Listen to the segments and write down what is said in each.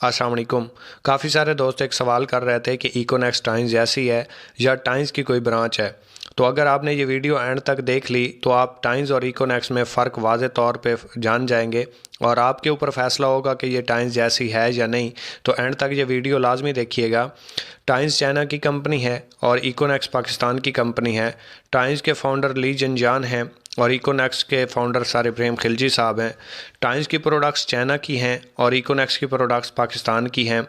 अस्सलाम वालेकुम। काफ़ी सारे दोस्त एक सवाल कर रहे थे कि इकोनेक्स टाइम्स जैसी है या टाइम्स की कोई ब्रांच है। तो अगर आपने ये वीडियो एंड तक देख ली तो आप टाइम्स और इकोनेक्स में फ़र्क वाज़े तौर पे जान जाएंगे और आपके ऊपर फैसला होगा कि ये टाइम्स जैसी है या नहीं। तो एंड तक ये वीडियो लाजमी देखिएगा। टाइम्स चाइना की कंपनी है और इकोनेक्स पाकिस्तान की कंपनी है। टाइम्स के फाउंडर ली जिनजान हैं और इकोनेक्स के फाउंडर सर इब्राहिम खिलजी साहब हैं। टाइम्स की प्रोडक्ट्स चाइना की हैं और इकोनेक्स की प्रोडक्ट्स पाकिस्तान की हैं।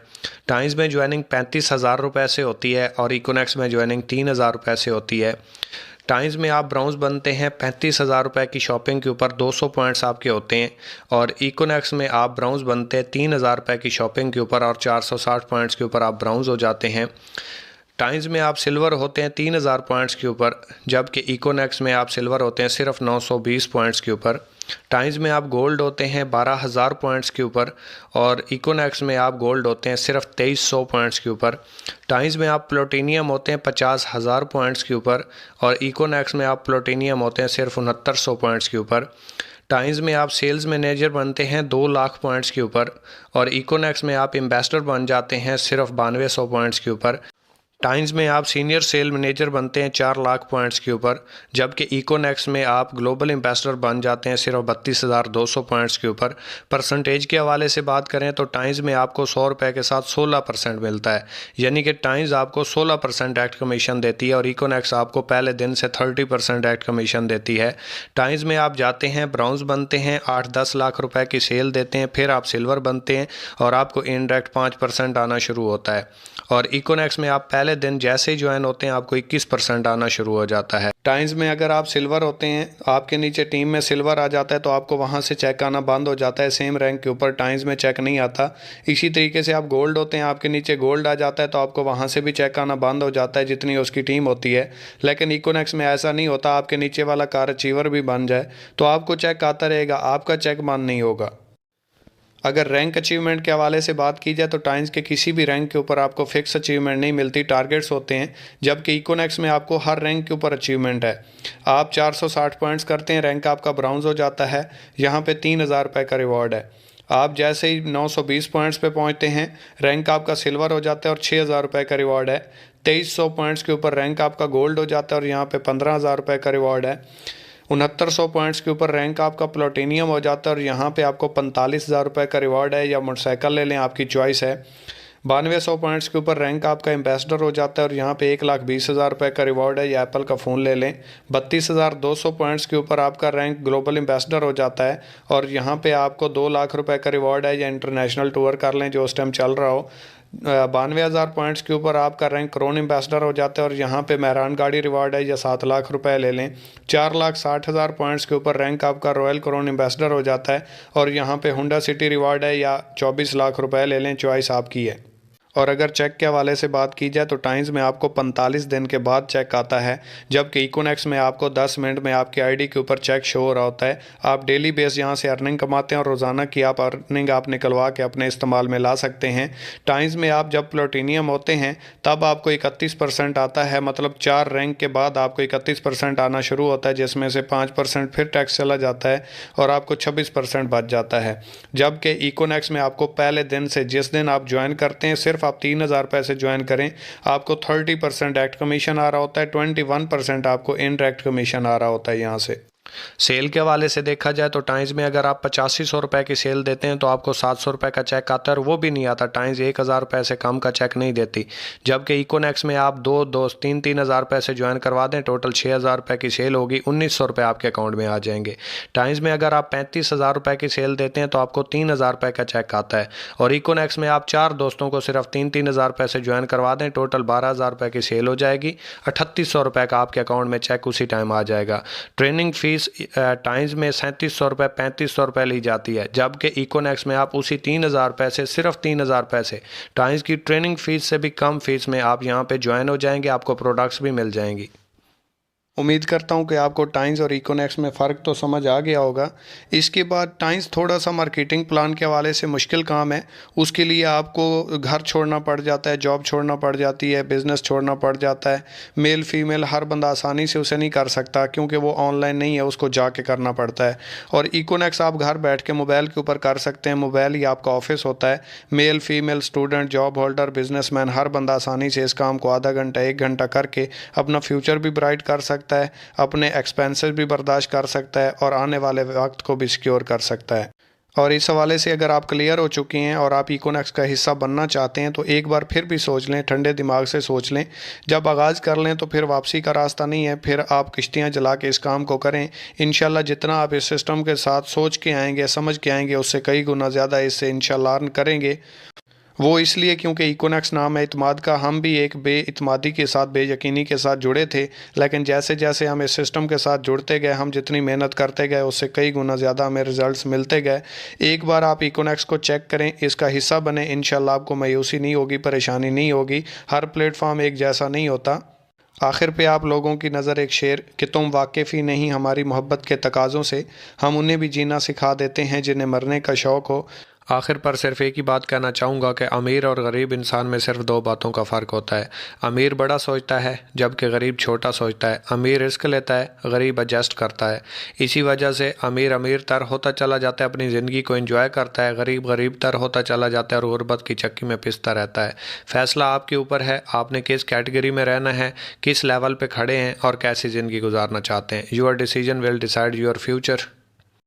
टाइम्स में ज्वाइनिंग 35,000 रुपये से होती है और इकोनेक्स में ज्वाइनिंग 3,000 रुपये से होती है। टाइम्स में आप ब्राउन्स बनते हैं 35,000 रुपये की शॉपिंग के ऊपर 200 पॉइंट्स आपके होते हैं और इकोनेक्स में आप ब्राउन्स बनते हैं 3,000 रुपये की शॉपिंग के ऊपर और 460 पॉइंट्स के ऊपर आप ब्राउन्स हो जाते हैं। टाइम्स में आप सिल्वर होते हैं 3,000 पॉइंट्स के ऊपर, जबकि इकोनेक्स में आप सिल्वर होते हैं सिर्फ 920 पॉइंट्स के ऊपर। टाइम्स में आप गोल्ड होते हैं 12,000 पॉइंट्स के ऊपर और इकोनेक्स में आप गोल्ड होते हैं सिर्फ 2,300 पॉइंट्स के ऊपर। टाइम्स में आप प्लूटोनियम होते हैं 50,000 पॉइंट्स के ऊपर और इकोनेक्स में आप प्लूटोनियम होते हैं सिर्फ 6900 पॉइंट्स के ऊपर। टाइम्स में आप सेल्स मैनेजर बनते हैं 2 लाख पॉइंट्स के ऊपर और इकोनेक्स में आप एम्बेसडर बन जाते हैं सिर्फ 9200 पॉइंट्स के ऊपर। टाइम्स में आप सीनियर सेल मैनेजर बनते हैं 4 लाख पॉइंट्स के ऊपर, जबकि इकोनेक्स में आप ग्लोबल एम्बेसडर बन जाते हैं सिर्फ 32,200 पॉइंट्स के ऊपर। परसेंटेज के हवाले से बात करें तो टाइम्स में आपको 100 रुपये के साथ 16% मिलता है, यानी कि टाइम्स आपको 16% डायरेक्ट कमीशन देती है और इकोनेक्स आपको पहले दिन से 30% डायरेक्ट कमीशन देती है। टाइम्स में आप जाते हैं, ब्राउन्स बनते हैं, 8-10 लाख रुपए की सेल देते हैं, फिर आप सिल्वर बनते हैं और आपको इनडायरेक्ट 5% आना शुरू होता है और इकोनेक्स में आप पहले दिन जैसे ही ज्वाइन होते हैं आपको 21% आना शुरू हो जाता है। टाइम्स में अगर आप सिल्वर होते हैं, आपके नीचे टीम में सिल्वर आ जाता है तो आपको वहां से चेक आना बंद हो जाता है। सेम रैंक के ऊपर टाइम्स में चेक नहीं आता। इसी तरीके से आप गोल्ड होते हैं, आपके नीचे गोल्ड आ जाता है तो आपको वहां से भी चेक आना बंद हो जाता है जितनी उसकी टीम होती है। लेकिन इकोनेक्स में ऐसा नहीं होता। आपके नीचे वाला कार अचीवर भी बन जाए तो आपको चेक आता रहेगा, आपका चेक बंद नहीं होगा। अगर रैंक अचीवमेंट के हवाले से बात की जाए तो टाइम्स के किसी भी रैंक के ऊपर आपको फिक्स अचीवमेंट नहीं मिलती, टारगेट्स होते हैं, जबकि इकोनेक्स में आपको हर रैंक के ऊपर अचीवमेंट है। आप 460 पॉइंट्स करते हैं, रैंक आपका ब्राउन्स हो जाता है, यहाँ पे 3,000 रुपये का रिवॉर्ड है। आप जैसे ही 920 पॉइंट्स पे पहुँचते हैं, रैंक आपका सिल्वर हो जाता है और 6,000 रुपये का रिवॉर्ड है। 2,300 पॉइंट्स के ऊपर रैंक आपका गोल्ड हो जाता है और यहाँ पे 15,000 रुपये का रिवॉर्ड है। 6900 पॉइंट्स के ऊपर रैंक आपका प्लूटोनियम हो जाता है और यहाँ पे आपको 45,000 रुपये का रिवॉर्ड है, या मोटरसाइकिल ले लें, आपकी चॉइस है। 9200 पॉइंट्स के ऊपर रैंक आपका एम्बेसडर हो जाता है और यहाँ पे 1,20,000 रुपये का रिवॉर्ड है, या एप्पल का फ़ोन ले लें। 32,200 पॉइंट्स के ऊपर आपका रैंक ग्लोबल एम्बेसडर हो जाता है और यहाँ पे आपको 2 लाख रुपये का रिवॉर्ड है, या इंटरनेशनल टूर कर लें जो उस टाइम चल रहा हो। 92,000 पॉइंट्स के ऊपर आपका रैंक क्रोन एम्बेसडर हो जाता है और यहाँ पे मेहरान गाड़ी रिवार्ड है, या 7 लाख रुपए ले लें। 4,60,000 पॉइंट्स के ऊपर रैंक आपका रॉयल क्रोन एम्बेसडर हो जाता है और यहाँ पे हुंडा सिटी रिवार्ड है, या 24 लाख रुपए ले लें, चॉइस आपकी है। और अगर चेक के हवाले से बात की जाए तो टाइम्स में आपको 45 दिन के बाद चेक आता है, जबकि इकोनेक्स में आपको 10 मिनट में आपके आईडी के ऊपर चेक शो हो रहा होता है। आप डेली बेस यहाँ से अर्निंग कमाते हैं और रोज़ाना की आप अर्निंग आप निकलवा के अपने इस्तेमाल में ला सकते हैं। टाइम्स में आप जब प्लूटोनियम होते हैं तब आपको 31% आता है, मतलब 4 रैंक के बाद आपको 31% आना शुरू होता है, जिसमें से 5% फिर टैक्स चला जाता है और आपको 26% बच जाता है। जबकि इकोनेक्स में आपको पहले दिन से, जिस दिन आप ज्वाइन करते हैं, सिर्फ आप 3,000 रुपये से ज्वाइन करें, आपको 30% डायरेक्ट कमीशन आ रहा होता है, 21% आपको इनडायरेक्ट कमीशन आ रहा होता है। यहाँ से सेल के हवाले से देखा जाए तो टाइम्स में अगर आप 8500 रुपये की सेल देते हैं तो आपको 700 रुपये का चेक आता है और वो भी नहीं आता। टाइम्स 1,000 रुपये से कम का चेक नहीं देती, जबकि इकोनेक्स में आप 2-3,000 रुपये से ज्वाइन करवा दें, टोटल 6,000 रुपये की सेल होगी, 1,900 रुपये आपके अकाउंट में आ जाएंगे। टाइम्स में अगर आप 35,000 रुपये की सेल देते हैं तो आपको 3,000 रुपये का चेक आता है और इकोनेक्स में आप 4 दोस्तों को सिर्फ 3,000 रुपये से ज्वाइन करवा दें, टोटल 12,000 रुपये की सेल हो जाएगी, 3,800 रुपये का आपके अकाउंट में चेक उसी टाइम आ जाएगा। ट्रेनिंग फीस टाइम्स में 3,700 रुपये 3,500 रुपये ली जाती है, जबकि इकोनेक्स में आप उसी 3,000 रुपये से, सिर्फ 3,000 रुपये से, टाइम्स की ट्रेनिंग फीस से भी कम फीस में आप यहाँ पे ज्वाइन हो जाएंगे, आपको प्रोडक्ट्स भी मिल जाएंगी। उम्मीद करता हूँ कि आपको टाइम्स और इकोनेक्स में फ़र्क तो समझ आ गया होगा। इसके बाद टाइम्स थोड़ा सा मार्केटिंग प्लान के हवाले से मुश्किल काम है। उसके लिए आपको घर छोड़ना पड़ जाता है, जॉब छोड़ना पड़ जाती है, बिज़नेस छोड़ना पड़ जाता है। मेल फीमेल हर बंदा आसानी से उसे नहीं कर सकता, क्योंकि वो ऑनलाइन नहीं है, उसको जाके करना पड़ता है। और इकोनेक्स आप घर बैठ के मोबाइल के ऊपर कर सकते हैं। मोबाइल ही आपका ऑफिस होता है। Male female, student, job holder, businessman, हर बंदा आसानी से इस काम को आधा घंटा 1 घंटा करके अपना फ्यूचर भी ब्राइट कर सकता है, अपने एक्सपेंसेस भी बर्दाश्त कर सकता है और आने वाले वक्त को भी सिक्योर कर सकता है। और इस हवाले से अगर आप क्लियर हो चुकी हैं और आप इकोनेक्स का हिस्सा बनना चाहते हैं तो एक बार फिर भी सोच लें, ठंडे दिमाग से सोच लें। जब आगाज़ कर लें तो फिर वापसी का रास्ता नहीं है, फिर आप किश्तियाँ जला के इस काम को करें। इंशाल्लाह जितना आप इस सिस्टम के साथ सोच के आएंगे, समझ के आएंगे, उससे कई गुना ज़्यादा इससे इंशाल्लाह अर्न करेंगे। वो इसलिए क्योंकि इकोनेक्स नाम है इत्माद का। हम भी एक बेइत्मादी के साथ, बेयकीनी के साथ जुड़े थे, लेकिन जैसे जैसे हम इस सिस्टम के साथ जुड़ते गए, हम जितनी मेहनत करते गए उससे कई गुना ज़्यादा हमें रिजल्ट्स मिलते गए। एक बार आप इकोनेक्स को चेक करें, इसका हिस्सा बने, इंशाल्लाह आपको मायूसी नहीं होगी, परेशानी नहीं होगी। हर प्लेटफॉर्म एक जैसा नहीं होता। आखिर पे आप लोगों की नज़र एक शेर कि तुम वाकिफ़ ही नहीं हमारी मोहब्बत के तकाज़ों से, हम उन्हें भी जीना सिखा देते हैं जिन्हें मरने का शौक़ हो। आखिर पर सिर्फ एक ही बात कहना चाहूँगा कि अमीर और गरीब इंसान में सिर्फ दो बातों का फ़र्क होता है। अमीर बड़ा सोचता है जबकि गरीब छोटा सोचता है। अमीर रिस्क लेता है, गरीब एडजस्ट करता है। इसी वजह से अमीर अमीर तर होता चला जाता है, अपनी ज़िंदगी को एंजॉय करता है, गरीब गरीब तर होता चला जाता है और गुर्बत की चक्की में पिसता रहता है। फ़ैसला आपके ऊपर है, आपने किस कैटेगरी में रहना है, किस लेवल पर खड़े हैं और कैसी ज़िंदगी गुजारना चाहते हैं। Your decision will decide your future.